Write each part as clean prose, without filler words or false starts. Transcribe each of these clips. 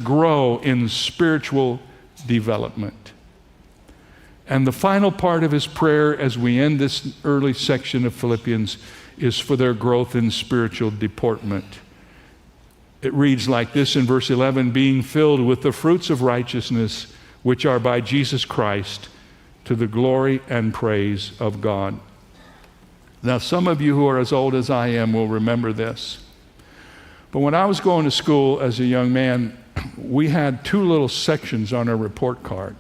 grow in spiritual development. And the final part of his prayer as we end this early section of Philippians is for their growth in spiritual deportment. It reads like this in verse 11, being filled with the fruits of righteousness, which are by Jesus Christ, to the glory and praise of God. Now, some of you who are as old as I am will remember this. But when I was going to school as a young man, we had two little sections on our report card.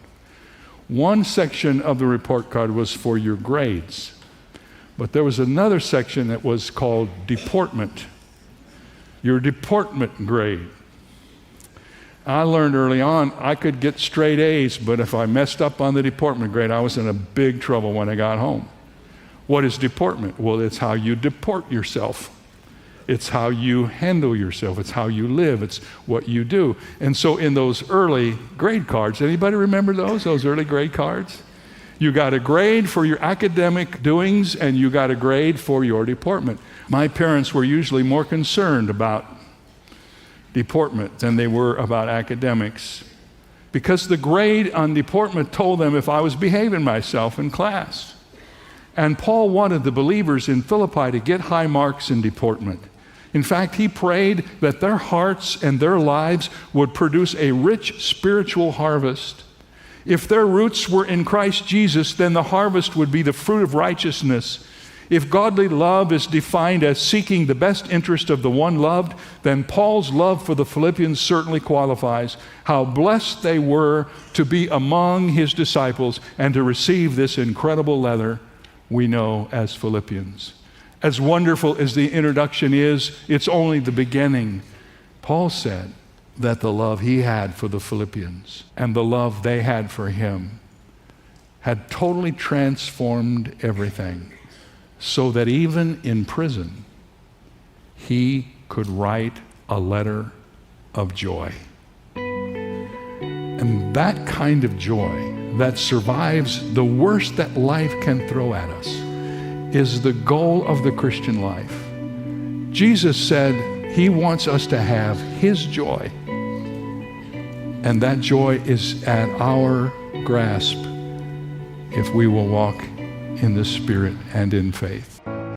One section of the report card was for your grades, but there was another section that was called deportment, your deportment grade. I learned early on I could get straight A's, but if I messed up on the deportment grade, I was in a big trouble when I got home. What is deportment? Well, it's how you deport yourself. It's how you handle yourself. It's how you live. It's what you do. And so in those early grade cards, anybody remember those early grade cards? You got a grade for your academic doings and you got a grade for your deportment. My parents were usually more concerned about deportment than they were about academics, because the grade on deportment told them if I was behaving myself in class. And Paul wanted the believers in Philippi to get high marks in deportment. In fact, he prayed that their hearts and their lives would produce a rich spiritual harvest. If their roots were in Christ Jesus, then the harvest would be the fruit of righteousness. If godly love is defined as seeking the best interest of the one loved, then Paul's love for the Philippians certainly qualifies. How blessed they were to be among his disciples and to receive this incredible letter we know as Philippians. As wonderful as the introduction is, it's only the beginning. Paul said that the love he had for the Philippians and the love they had for him had totally transformed everything, so that even in prison, he could write a letter of joy. And that kind of joy that survives the worst that life can throw at us is the goal of the Christian life. Jesus said he wants us to have his joy, and that joy is at our grasp if we will walk in the Spirit and in faith.